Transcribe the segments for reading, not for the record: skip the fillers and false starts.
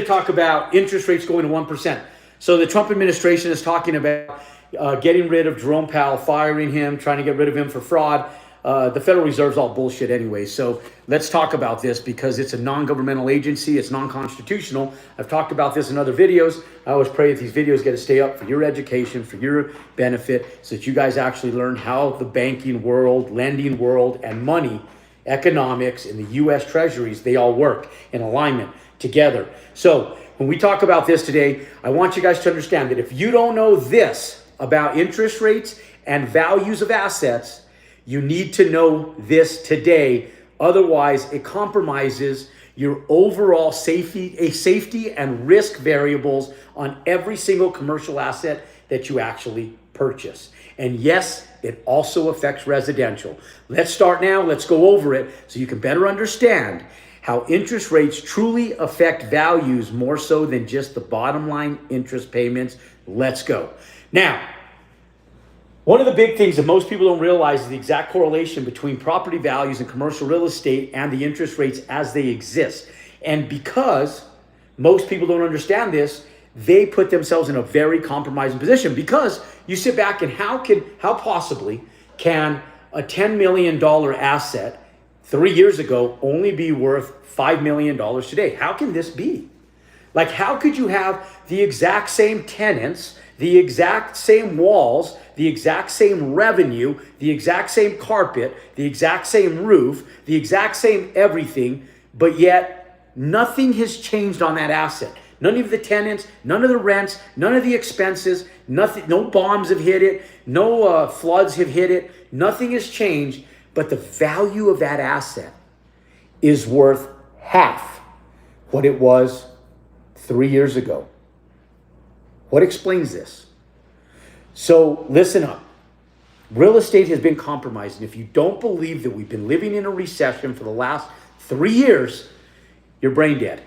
talk about interest rates going to 1%. So the Trump administration is talking about getting rid of Jerome Powell, firing him, trying to get rid of him for fraud. The Federal Reserve's all bullshit anyway. So let's talk about this because it's a non-governmental agency. It's non-constitutional. I've talked about this in other videos. I always pray that these videos get to stay up for your education, for your benefit, so that you guys actually learn how the banking world, lending world, and money, economics, and the U.S. Treasuries, they all work in alignment together. So when we talk about this today, I want you guys to understand that if you don't know this about interest rates and values of assets, you need to know this today. Otherwise, it compromises your overall safety and risk variables on every single commercial asset that you actually purchase. And yes, it also affects residential. Let's start now. Let's go over it so you can better understand how interest rates truly affect values more so than just the bottom line interest payments. Let's go. Now, one of the big things that most people don't realize is the exact correlation between property values and commercial real estate and the interest rates as they exist. And because most people don't understand this, they put themselves in a very compromising position, because you sit back and how possibly can a $10 million asset 3 years ago only be worth $5 million today? How can this be? Like, how could you have the exact same tenants, the exact same walls, the exact same revenue, the exact same carpet, the exact same roof, the exact same everything, but yet nothing has changed on that asset? None of the tenants, none of the rents, none of the expenses, nothing, no bombs have hit it, no floods have hit it, nothing has changed, but the value of that asset is worth half what it was 3 years ago. What explains this? So listen up. Real estate has been compromised. And if you don't believe that we've been living in a recession for the last 3 years, you're brain dead.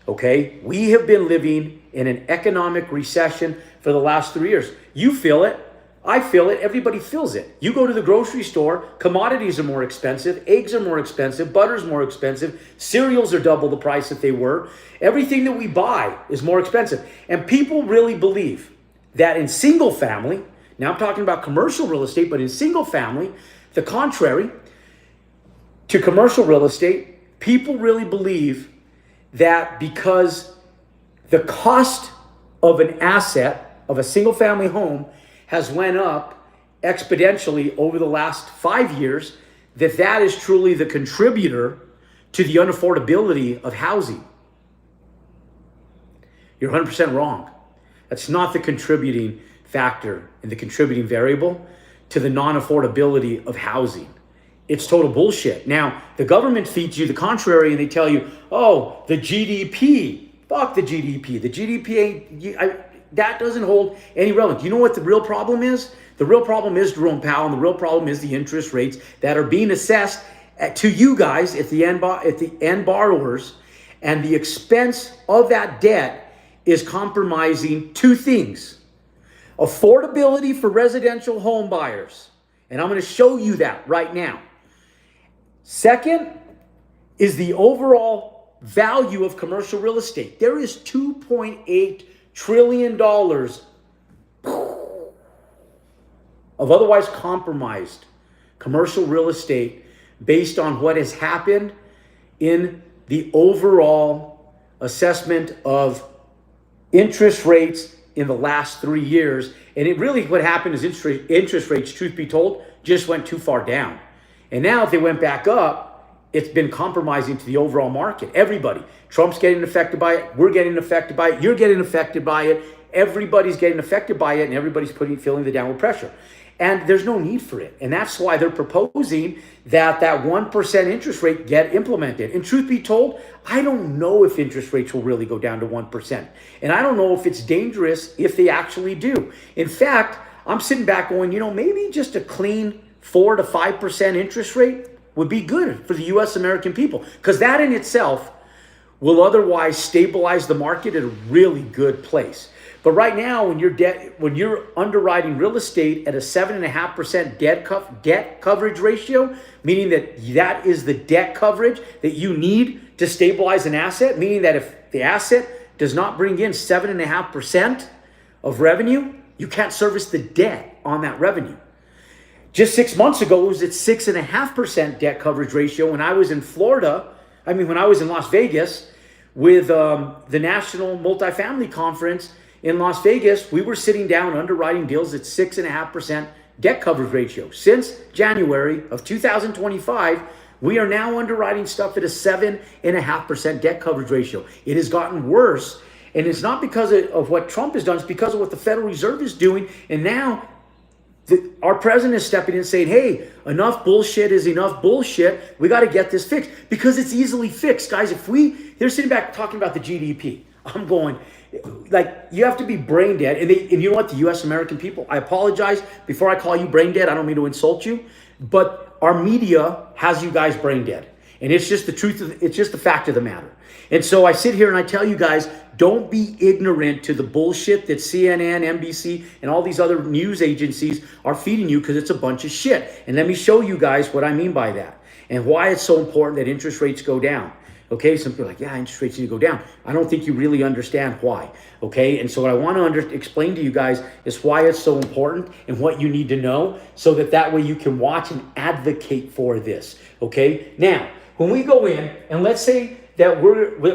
Okay? We have been living in an economic recession for the last 3 years. You feel it. I feel it. Everybody feels it. You go to the grocery store, commodities are more expensive, eggs are more expensive, butter's more expensive, cereals are double the price that they were. Everything that we buy is more expensive. And people really believe that in single family, now I'm talking about commercial real estate, but in single family, the contrary to commercial real estate, people really believe that because the cost of an asset, of a single family home, has went up exponentially over the last 5 years, that is truly the contributor to the unaffordability of housing. You're 100% wrong. That's not the contributing factor and the contributing variable to the non-affordability of housing. It's total bullshit. Now, the government feeds you the contrary and they tell you, oh, the GDP, fuck the GDP. The GDP that doesn't hold any relevance. You know what the real problem is? The real problem is Jerome Powell, and the real problem is the interest rates that are being assessed to you guys at the end borrowers, and the expense of that debt is compromising two things: affordability for residential home buyers, and I'm going to show you that right now. Second is the overall value of commercial real estate. There is $2.8 trillion of otherwise compromised commercial real estate based on what has happened in the overall assessment of interest rates in the last 3 years. And it really, what happened is interest rates, truth be told, just went too far down. And now if they went back up, it's been compromising to the overall market. Everybody. Trump's getting affected by it. We're getting affected by it. You're getting affected by it. Everybody's getting affected by it, and everybody's feeling the downward pressure. And there's no need for it. And that's why they're proposing that 1% interest rate get implemented. And truth be told, I don't know if interest rates will really go down to 1%. And I don't know if it's dangerous if they actually do. In fact, I'm sitting back going, maybe just a clean 4 to 5% interest rate would be good for the U.S. American people, because that in itself will otherwise stabilize the market at a really good place. But right now, when you're underwriting real estate at a 7.5% debt coverage ratio, meaning that is the debt coverage that you need to stabilize an asset, meaning that if the asset does not bring in 7.5% of revenue, you can't service the debt on that revenue. Just 6 months ago, it was at 6.5% debt coverage ratio. When I was in Florida, when I was in Las Vegas with the National Multifamily Conference in Las Vegas, we were sitting down underwriting deals at 6.5% debt coverage ratio. Since January of 2025, we are now underwriting stuff at a 7.5% debt coverage ratio. It has gotten worse. And it's not because of what Trump has done, it's because of what the Federal Reserve is doing. And now our president is stepping in and saying, hey, enough bullshit is enough bullshit. We got to get this fixed because it's easily fixed. Guys, they're sitting back talking about the GDP. I'm going, like, you have to be brain dead. And you know what, the U.S. American people, I apologize. Before I call you brain dead, I don't mean to insult you, but our media has you guys brain dead. And it's just the truth, it's just the fact of the matter. And so I sit here and I tell you guys, don't be ignorant to the bullshit that CNN, NBC, and all these other news agencies are feeding you, because it's a bunch of shit. And let me show you guys what I mean by that and why it's so important that interest rates go down. Okay, some people are like, yeah, interest rates need to go down. I don't think you really understand why. Okay, and so what I want to explain to you guys is why it's so important and what you need to know, so that way you can watch and advocate for this. Okay, now when we go in and let's say that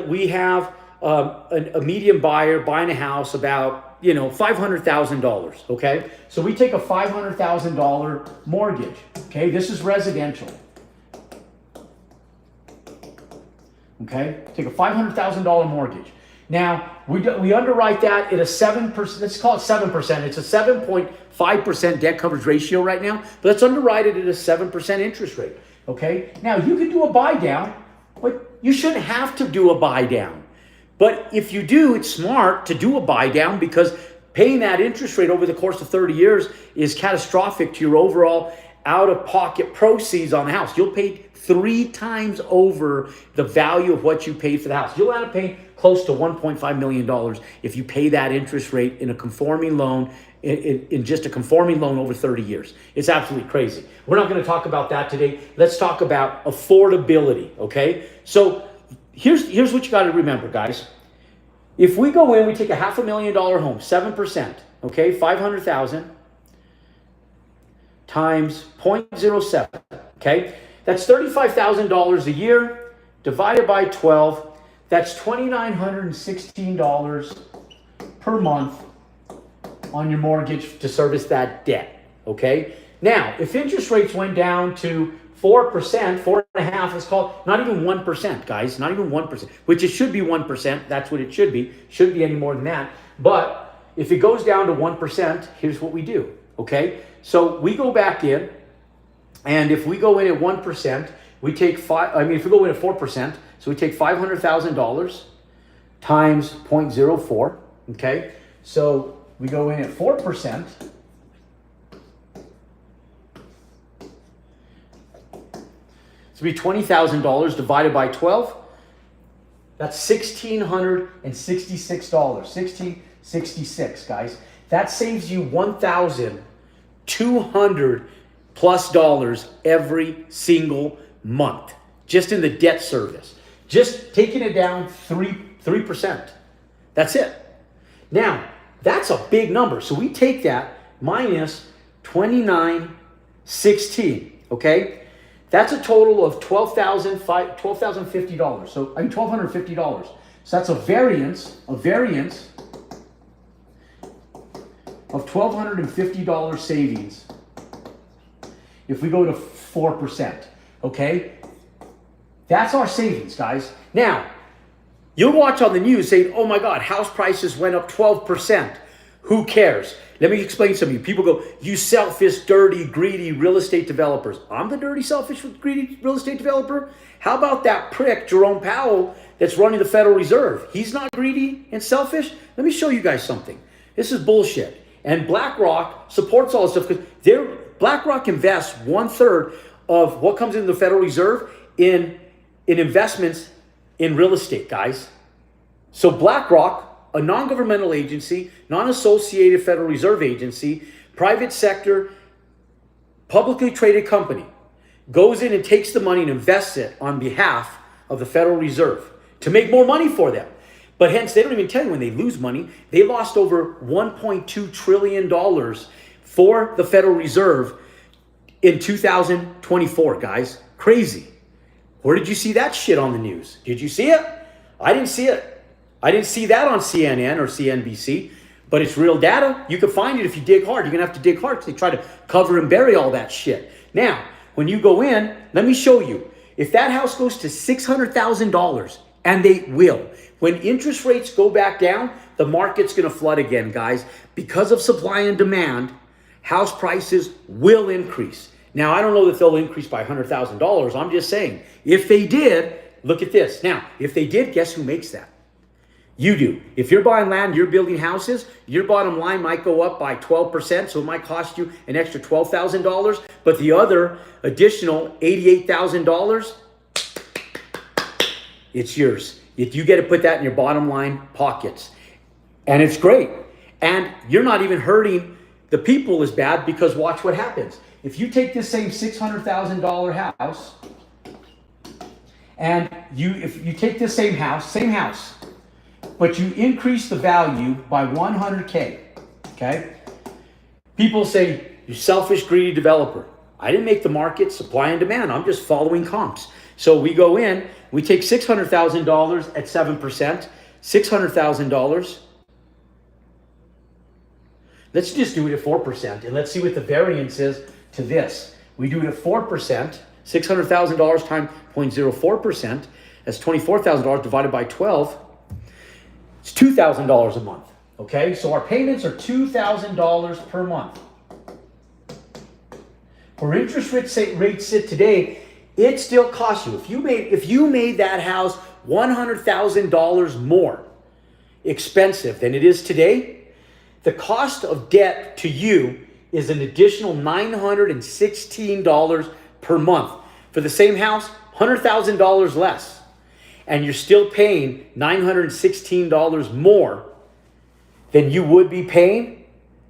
we have a median buyer buying a house about $500,000. Okay, so we take a $500,000 mortgage. Okay, this is residential. Okay, take a $500,000 mortgage. Now we underwrite that at a 7%. Let's call it 7%. It's a 7.5% debt coverage ratio right now, but let's underwrite it at a 7% interest rate. Okay, now you can do a buy down, but you shouldn't have to do a buy down. But if you do, it's smart to do a buy down, because paying that interest rate over the course of 30 years is catastrophic to your overall out-of-pocket proceeds on the house. You'll pay 3 times over the value of what you paid for the house. You'll end up paying close to $1.5 million if you pay that interest rate in a conforming loan, in just a conforming loan over 30 years. It's absolutely crazy. We're not going to talk about that today. Let's talk about affordability, okay? So here's what you got to remember, guys. If we go in, we take a $500,000 home, 7%, okay, 500,000 times 0.07, okay? That's $35,000 a year divided by 12. That's $2,916 per month on your mortgage to service that debt, okay? Now, if interest rates went down to 4%, 4.5%, it's called, not even 1%, guys, not even 1%, which it should be 1%. That's what it should be. Shouldn't be any more than that. But if it goes down to 1%, here's what we do, okay? So we go back in, and if we go in at 1%, we take if we go in at 4%, so we take $500,000 times 0.04, okay? So we go in at 4%. It's be $20,000 divided by 12. That's $1,666. $1,666, guys. That saves you $1,200 plus every single month, just in the debt service. Just taking it down 3%. That's it. Now, that's a big number. So we take that minus 2,916, okay? That's a total of $12,050. So $1,250. So that's a variance of $1,250 savings if we go to 4%, okay? That's our savings, guys. Now, you'll watch on the news saying, oh my God, house prices went up 12%. Who cares? Let me explain something. People go, you selfish, dirty, greedy real estate developers. I'm the dirty, selfish, greedy real estate developer? How about that prick, Jerome Powell, that's running the Federal Reserve? He's not greedy and selfish? Let me show you guys something. This is bullshit. And BlackRock supports all this stuff because BlackRock invests 1/3 of what comes into the Federal Reserve in investments in real estate, guys. So BlackRock, a non-governmental agency, non-associated Federal Reserve agency, private sector, publicly traded company, goes in and takes the money and invests it on behalf of the Federal Reserve to make more money for them. But hence, they don't even tell you when they lose money. They lost over $1.2 trillion for the Federal Reserve in 2024, guys. Crazy. Where did you see that shit on the news? Did you see it? I didn't see it. I didn't see that on CNN or CNBC, but it's real data. You can find it if you dig hard. You're going to have to dig hard because they try to cover and bury all that shit. Now, when you go in, let me show you. If that house goes to $600,000, and they will, when interest rates go back down, the market's going to flood again, guys. Because of supply and demand, house prices will increase. Now, I don't know that they'll increase by $100,000. I'm just saying, if they did, look at this. Now, if they did, guess who makes that? You do. If you're buying land, you're building houses, your bottom line might go up by 12%, so it might cost you an extra $12,000, but the other additional $88,000, it's yours. You get to put that in your bottom line pockets. And it's great. And you're not even hurting the people as bad, because watch what happens. If you take this same $600,000 house, and if you take this same house, but you increase the value by 100K, okay? People say, you selfish, greedy developer. I didn't make the market, supply and demand. I'm just following comps. So we go in, we take $600,000 at 7%, $600,000. Let's just do it at 4%, and let's see what the variance is to this. We do it at 4%, $600,000 times 0.04%. That's $24,000 divided by 12. It's $2,000 a month, okay? So our payments are $2,000 per month. Where interest rates sit today, it still costs you. If you made that house $100,000 more expensive than it is today, the cost of debt to you is an additional $916 per month. For the same house, $100,000 less. And you're still paying $916 more than you would be paying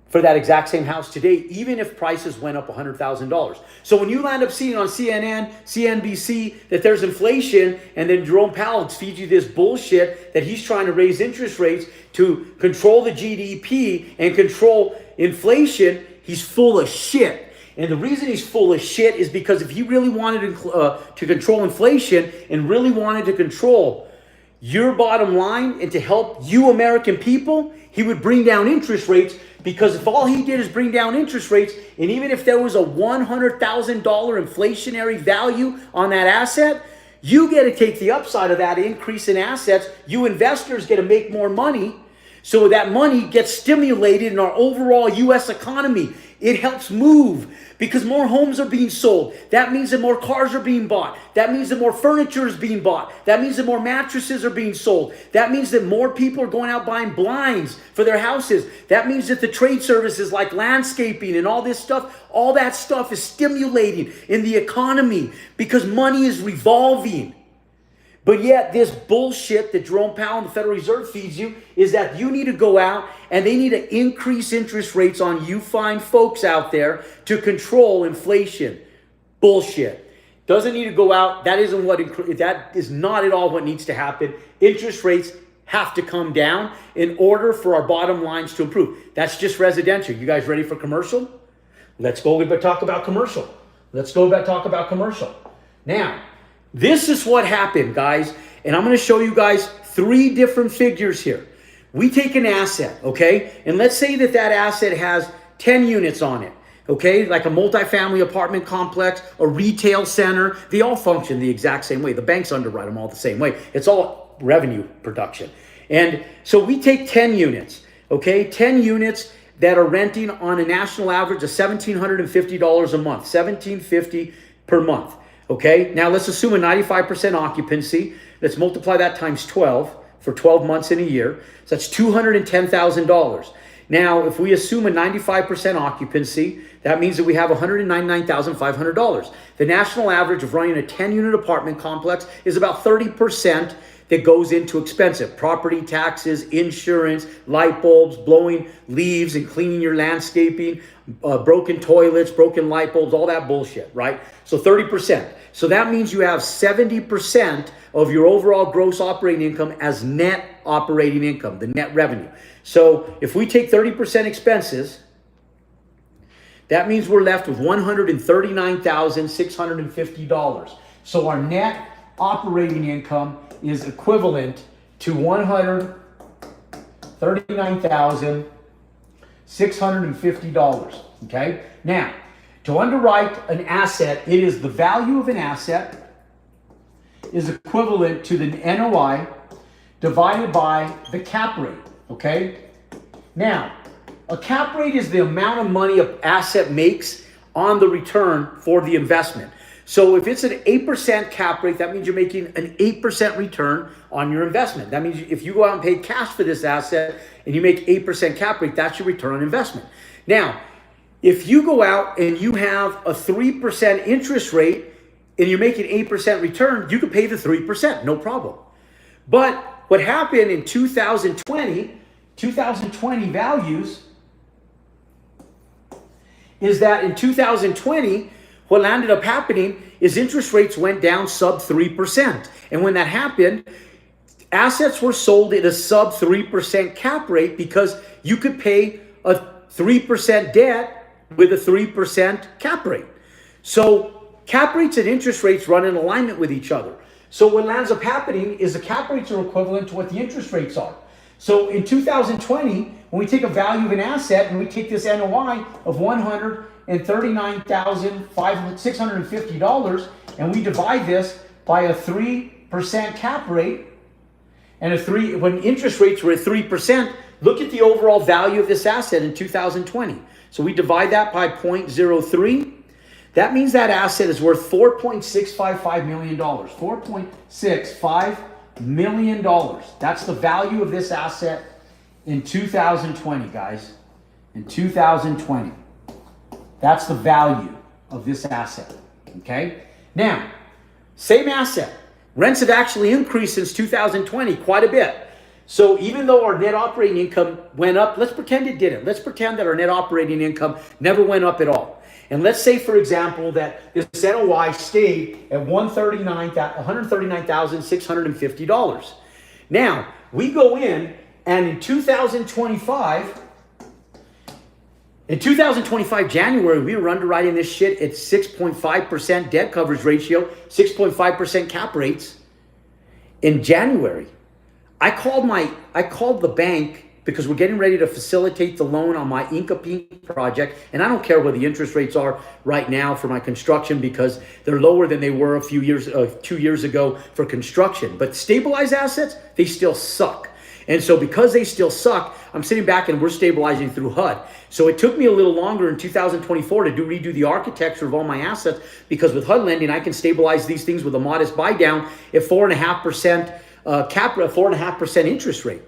for that exact same house today, even if prices went up $100,000. So when you land up seeing on CNN, CNBC, that there's inflation, and then Jerome Powell feeds you this bullshit that he's trying to raise interest rates to control the GDP and control inflation, he's full of shit. And the reason he's full of shit is because if he really wanted to control inflation and really wanted to control your bottom line and to help you American people, he would bring down interest rates. Because if all he did is bring down interest rates, and even if there was a $100,000 inflationary value on that asset, you get to take the upside of that increase in assets. You investors get to make more money. So that money gets stimulated in our overall U.S. economy. It helps move because more homes are being sold. That means that more cars are being bought. That means that more furniture is being bought. That means that more mattresses are being sold. That means that more people are going out buying blinds for their houses. That means that the trade services like landscaping and all this stuff, all that stuff is stimulating in the economy because money is revolving. But yet this bullshit that Jerome Powell and the Federal Reserve feeds you is that you need to go out and they need to increase interest rates on you fine folks out there to control inflation. Bullshit. Doesn't need to go out. That is not at all what needs to happen. Interest rates have to come down in order for our bottom lines to improve. That's just residential. You guys ready for commercial? Let's go talk about commercial. Now, this is what happened, guys, and I'm going to show you guys 3 different figures here. We take an asset, okay, and let's say that asset has 10 units on it, okay, like a multifamily apartment complex, a retail center. They all function the exact same way. The banks underwrite them all the same way. It's all revenue production. And so we take 10 units, okay, 10 units that are renting on a national average of $1,750 a month, $1,750 per month. Okay, now let's assume a 95% occupancy. Let's multiply that times 12 for 12 months in a year. So that's $210,000. Now, if we assume a 95% occupancy, that means that we have $199,500. The national average of running a 10-unit apartment complex is about 30% that goes into expensive property taxes, insurance, light bulbs, blowing leaves and cleaning your landscaping, broken toilets, broken light bulbs, all that bullshit, right? So 30%. So that means you have 70% of your overall gross operating income as net operating income, the net revenue. So if we take 30% expenses, that means we're left with $139,650. So our net operating income is equivalent to $139,650. Okay? Now, to underwrite an asset, it is the value of an asset is equivalent to the NOI divided by the cap rate. Okay? Now, a cap rate is the amount of money an asset makes on the return for the investment. So if it's an 8% cap rate, that means you're making an 8% return on your investment. That means if you go out and pay cash for this asset and you make 8% cap rate, that's your return on investment. Now, if you go out and you have a 3% interest rate and you're making 8% return, you could pay the 3%, no problem. But what happened in 2020 values is that in 2020, what ended up happening is interest rates went down sub 3%. And when that happened, assets were sold at a sub 3% cap rate because you could pay a 3% debt with a 3% cap rate. So cap rates and interest rates run in alignment with each other. So what ends up happening is the cap rates are equivalent to what the interest rates are. So in 2020, when we take a value of an asset and we take this NOI of $139,650 and we divide this by a 3% cap rate and when interest rates were at 3%, look at the overall value of this asset in 2020. So we divide that by 0.03. That means that asset is worth $4.655 million. $4.65 million. That's the value of this asset in 2020, guys. In 2020. That's the value of this asset. Okay? Now, same asset. Rents have actually increased since 2020 quite a bit. So even though our net operating income went up, let's pretend it didn't. Let's pretend that our net operating income never went up at all. And let's say, for example, that this NOI stayed at $139,650. Now, we go in and in 2025 January, we were underwriting this shit at 6.5% debt coverage ratio, 6.5% cap rates. In January, I called the bank because we're getting ready to facilitate the loan on my Inca Pink project. And I don't care what the interest rates are right now for my construction because they're lower than they were 2 years ago for construction. But stabilized assets, they still suck. And so because they still suck, I'm sitting back and we're stabilizing through HUD. So it took me a little longer in 2024 to redo the architecture of all my assets because with HUD lending, I can stabilize these things with a modest buy down at 4.5% cap rate, 4.5% interest rate.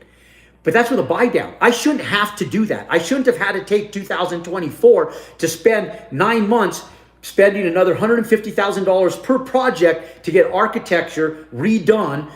But that's with a buy down. I shouldn't have to do that. I shouldn't have had to take 2024 to spend 9 months spending another $150,000 per project to get architecture redone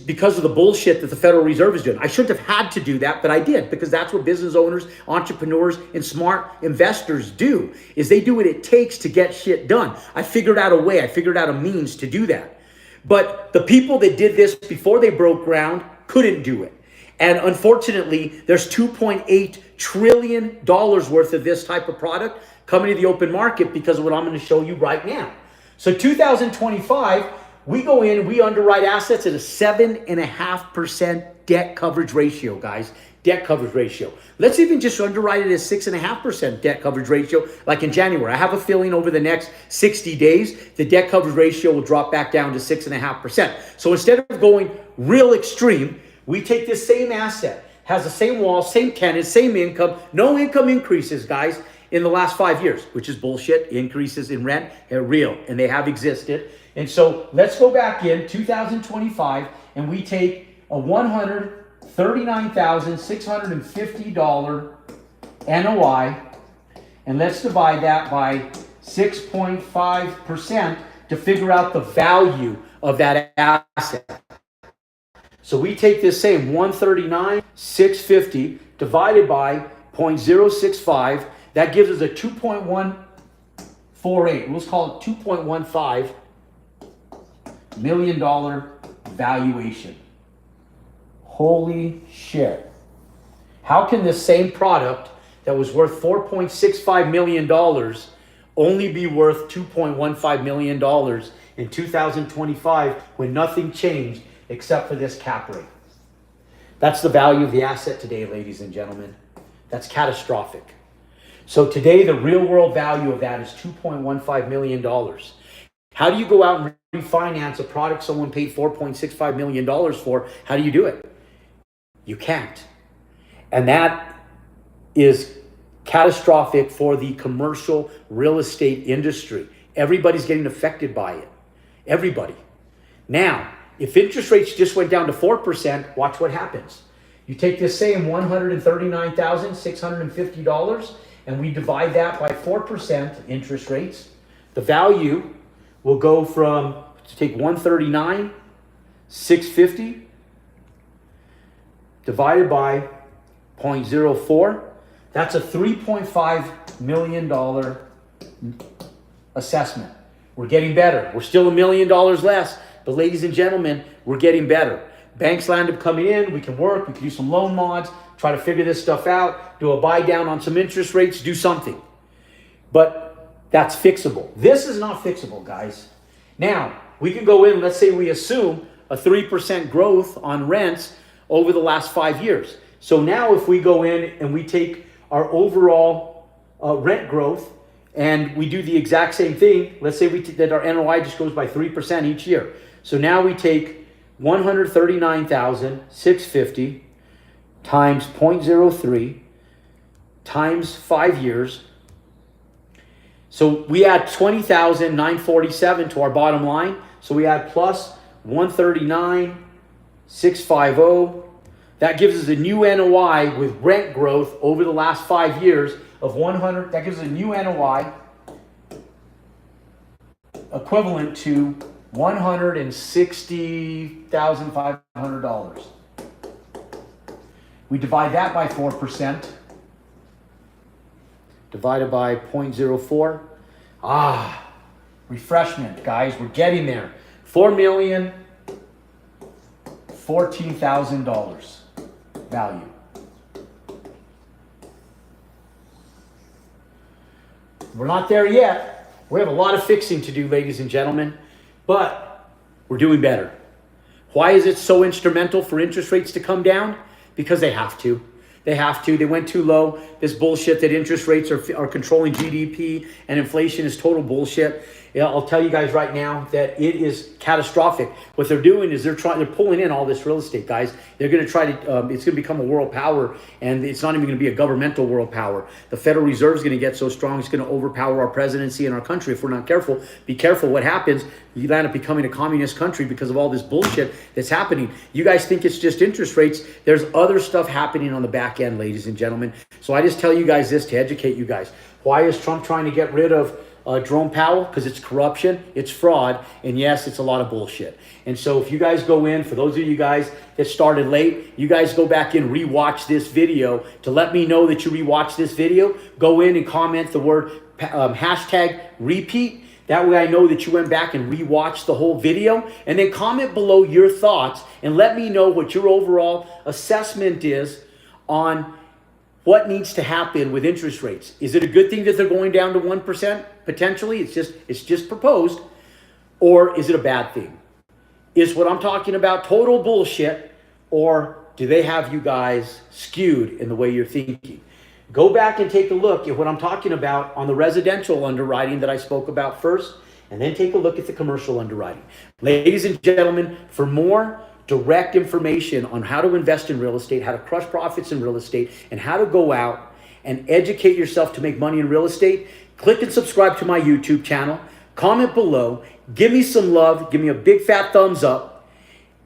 because of the bullshit that the Federal Reserve is doing. I shouldn't have had to do that, but I did because that's what business owners, entrepreneurs, and smart investors do, is they do what it takes to get shit done. I figured out a way. I figured out a means to do that. But the people that did this before they broke ground couldn't do it. And unfortunately, there's $2.8 trillion worth of this type of product coming to the open market because of what I'm going to show you right now. So 2025, we go in and we underwrite assets at a 7.5% debt coverage ratio, guys. Debt coverage ratio. Let's even just underwrite it as 6.5% debt coverage ratio, like in January. I have a feeling over the next 60 days, the debt coverage ratio will drop back down to 6.5%. So instead of going real extreme, we take this same asset, has the same wall, same tenant, same income, no income increases, guys, in the last 5 years, which is bullshit. Increases in rent are real, and they have existed. And so let's go back in 2025, and we take a $139,650 NOI, and let's divide that by 6.5% to figure out the value of that asset. So we take this same 139,650 divided by 0.065. That gives us a 2.148. Let's call it $2.15 million valuation. Holy shit. How can this same product that was worth $4.65 million only be worth $2.15 million in 2025 when nothing changed except for this cap rate? That's the value of the asset today, ladies and gentlemen. That's catastrophic. So today, the real world value of that is $2.15 million. How do you go out and refinance a product someone paid $4.65 million for? How do you do it? You can't. And that is catastrophic for the commercial real estate industry. Everybody's getting affected by it. Everybody. Now, if interest rates just went down to 4%, watch what happens. You take this same $139,650 and we divide that by 4% interest rates. The value will go from, to take 139,650 divided by 0.04. That's a $3.5 million assessment. We're getting better. We're still $1 million less, but ladies and gentlemen, we're getting better. Banks land up coming in. We can work. We can do some loan mods, try to figure this stuff out, do a buy down on some interest rates, do something. But that's fixable. This is not fixable, guys. Now, we can go in, let's say we assume a 3% growth on rents over the last 5 years. So now if we go in and we take our overall rent growth and we do the exact same thing, let's say that our NOI just goes by 3% each year. So now we take 139,650 times 0.03 times 5 years. So we add 20,947 to our bottom line. So we add plus 139,650. That gives us a new NOI with rent growth over the last 5 years of 100. That gives us a new NOI equivalent to $160,500. We divide that by 4%. Divided by 0.04. Refreshment, guys. We're getting there. $4,014,000 value. We're not there yet. We have a lot of fixing to do, ladies and gentlemen, but we're doing better. Why is it so instrumental for interest rates to come down? Because they have to. They have to. They went too low. This bullshit that interest rates are controlling GDP and inflation is total bullshit. Yeah, I'll tell you guys right now that it is catastrophic. What they're doing is they're pulling in all this real estate, guys. They're going to try to, it's going to become a world power, and it's not even going to be a governmental world power. The Federal Reserve is going to get so strong, it's going to overpower our presidency and our country if we're not careful. Be careful what happens. You end up becoming a communist country because of all this bullshit that's happening. You guys think it's just interest rates. There's other stuff happening on the back end, ladies and gentlemen. So I just tell you guys this to educate you guys. Why is Trump trying to get rid of Jerome Powell? Because it's corruption, it's fraud, and yes, it's a lot of bullshit. And so if you guys go in, for those of you guys that started late, you guys go back and rewatch this video to let me know that you rewatched this video. Go in and comment the word hashtag repeat. That way I know that you went back and rewatched the whole video. And then comment below your thoughts and let me know what your overall assessment is on what needs to happen with interest rates. Is it a good thing that they're going down to 1%? Potentially, it's just proposed. Or is it a bad thing? Is what I'm talking about total bullshit, or do they have you guys skewed in the way you're thinking? Go back and take a look at what I'm talking about on the residential underwriting that I spoke about first, and then take a look at the commercial underwriting. Ladies and gentlemen, for more direct information on how to invest in real estate, how to crush profits in real estate, and how to go out and educate yourself to make money in real estate, click and subscribe to my YouTube channel. Comment below. Give me some love. Give me a big fat thumbs up.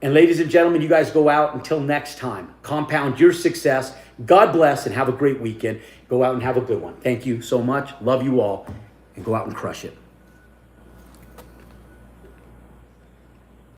And ladies and gentlemen, you guys go out until next time. Compound your success. God bless and have a great weekend. Go out and have a good one. Thank you so much. Love you all. And go out and crush it.